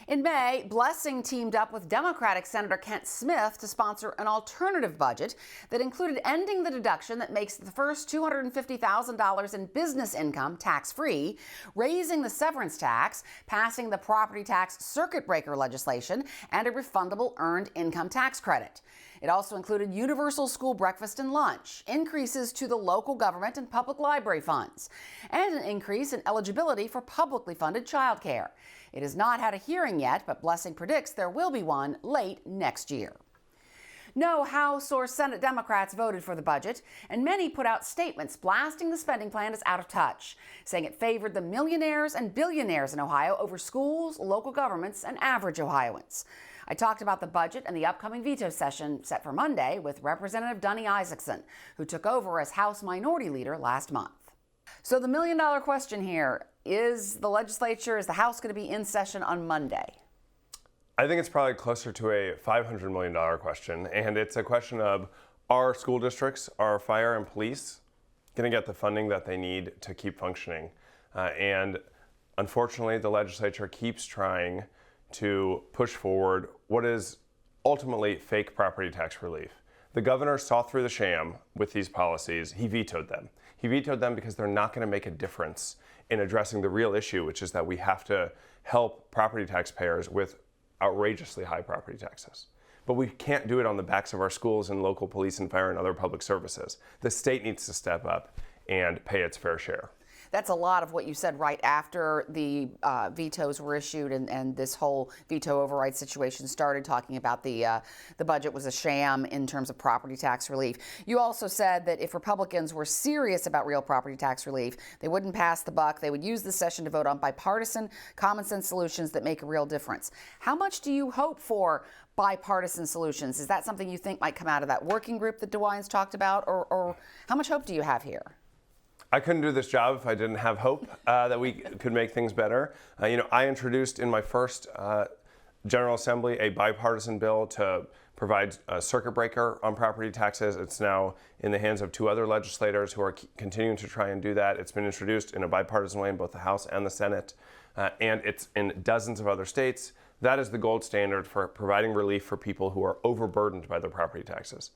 In May, Blessing teamed up with Democratic Senator Kent Smith to sponsor an alternative budget that included ending the deduction that makes the first $250,000 in business income tax-free, raising the severance tax, passing the property tax circuit breaker legislation, and a refundable earned income tax credit. It also included universal school breakfast and lunch, increases to the local government and public library funds, and an increase in eligibility for publicly funded child care. It has not had a hearing yet, but Blessing predicts there will be one late next year. No House or Senate Democrats voted for the budget, and many put out statements blasting the spending plan as out of touch, saying it favored the millionaires and billionaires in Ohio over schools, local governments, and average Ohioans. I talked about the budget and the upcoming veto session set for Monday with Representative Dani Isaacsohn, who took over as House Minority Leader last month. So the million-dollar question here, is the House going to be in session on Monday? I think it's probably closer to a $500 million question, and it's a question of, are school districts, are fire and police going to get the funding that they need to keep functioning? And unfortunately, the legislature keeps trying to push forward what is ultimately fake property tax relief. The governor saw through the sham with these policies. He vetoed them. He vetoed them because they're not going to make a difference in addressing the real issue, which is that we have to help property taxpayers with outrageously high property taxes. But we can't do it on the backs of our schools and local police and fire and other public services. The state needs to step up and pay its fair share. That's a lot of what you said right after the vetoes were issued and this whole veto override situation started, talking about the budget was a sham in terms of property tax relief. You also said that if Republicans were serious about real property tax relief, they wouldn't pass the buck. They would use the session to vote on bipartisan, common sense solutions that make a real difference. How much do you hope for bipartisan solutions? Is that something you think might come out of that working group that DeWine's talked about, or how much hope do you have here? I couldn't do this job if I didn't have hope that we could make things better. I introduced in my first General Assembly a bipartisan bill to provide a circuit breaker on property taxes. It's now in the hands of two other legislators who are continuing to try and do that. It's been introduced in a bipartisan way in both the House and the Senate, and it's in dozens of other states. That is the gold standard for providing relief for people who are overburdened by their property taxes.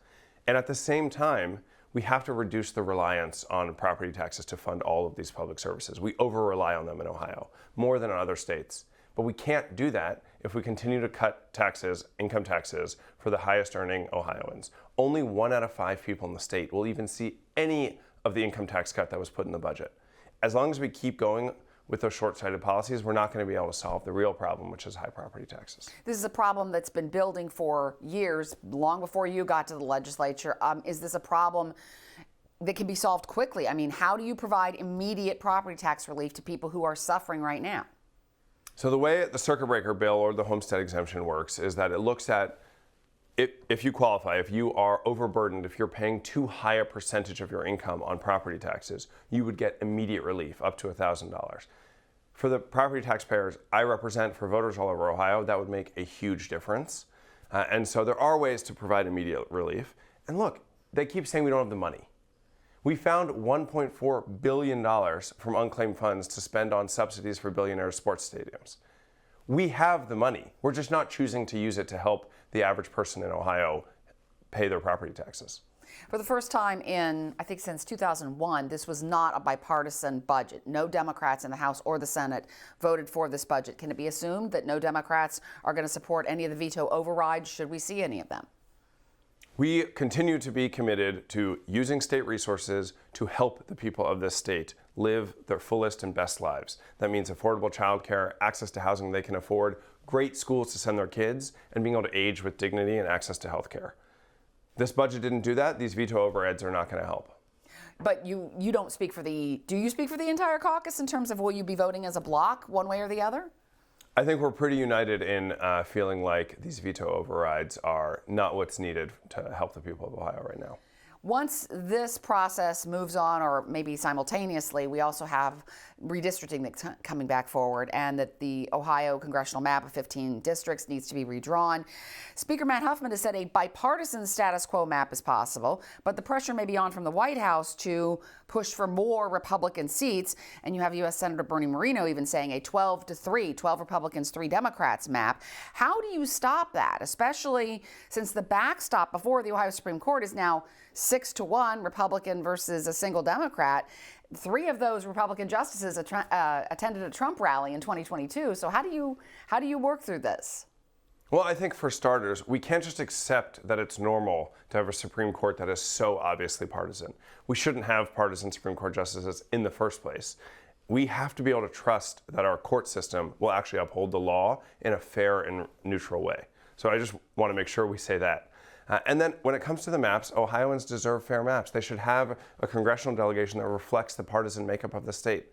And at the same time, we have to reduce the reliance on property taxes to fund all of these public services. We over-rely on them in Ohio, more than in other states. But we can't do that if we continue to cut taxes, income taxes, for the highest earning Ohioans. Only 1 out of 5 people in the state will even see any of the income tax cut that was put in the budget. As long as we keep going with those short-sighted policies, we're not going to be able to solve the real problem, which is high property taxes. This is a problem that's been building for years, long before you got to the legislature. Is this a problem that can be solved quickly? I mean, how do you provide immediate property tax relief to people who are suffering right now? So the way the circuit breaker bill or the homestead exemption works is that it looks at if you qualify, if you are overburdened, if you're paying too high a percentage of your income on property taxes, you would get immediate relief up to $1,000. For the property taxpayers I represent, for voters all over Ohio, that would make a huge difference. And so there are ways to provide immediate relief. And look, they keep saying we don't have the money. We found $1.4 billion from unclaimed funds to spend on subsidies for billionaires' sports stadiums. We have the money. We're just not choosing to use it to help the average person in Ohio pay their property taxes. For the first time in, I think, since 2001, this was not a bipartisan budget. No Democrats in the House or the Senate voted for this budget. Can it be assumed that no Democrats are going to support any of the veto overrides should we see any of them? We continue to be committed to using state resources to help the people of this state live their fullest and best lives. That means affordable childcare, access to housing they can afford, great schools to send their kids, and being able to age with dignity and access to health care. This budget didn't do that. These veto overrides are not going to help. But you don't speak for do you speak for the entire caucus in terms of will you be voting as a block one way or the other? I think we're pretty united in feeling like these veto overrides are not what's needed to help the people of Ohio right now. Once this process moves on, or maybe simultaneously, we also have redistricting that's coming back forward, and that the Ohio congressional map of 15 districts needs to be redrawn. Speaker Matt Huffman has said a bipartisan status quo map is possible, but the pressure may be on from the White House to push for more Republican seats. And you have U.S. Senator Bernie Moreno even saying a 12-3, 12 Republicans, 3 Democrats map. How do you stop that, especially since the backstop before the Ohio Supreme Court is now 6-1 Republican versus a single Democrat? 3 of those Republican justices attended a Trump rally in 2022. So how do you work through this? Well, I think for starters, we can't just accept that it's normal to have a Supreme Court that is so obviously partisan. We shouldn't have partisan Supreme Court justices in the first place. We have to be able to trust that our court system will actually uphold the law in a fair and neutral way. So I just want to make sure we say that. And then when it comes to the maps, Ohioans deserve fair maps. They should have a congressional delegation that reflects the partisan makeup of the state.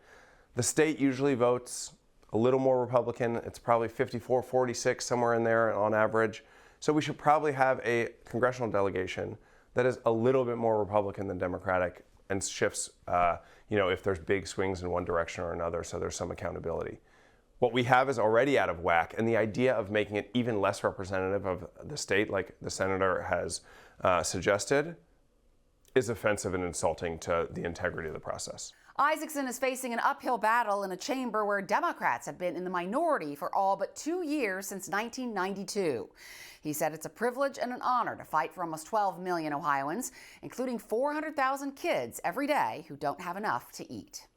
The state usually votes a little more Republican. It's probably 54-46, somewhere in there on average. So we should probably have a congressional delegation that is a little bit more Republican than Democratic and shifts, if there's big swings in one direction or another, so there's some accountability. What we have is already out of whack, and the idea of making it even less representative of the state, like the senator has suggested, is offensive and insulting to the integrity of the process. Isaacsohn is facing an uphill battle in a chamber where Democrats have been in the minority for all but 2 years since 1992. He said it's a privilege and an honor to fight for almost 12 million Ohioans, including 400,000 kids every day who don't have enough to eat.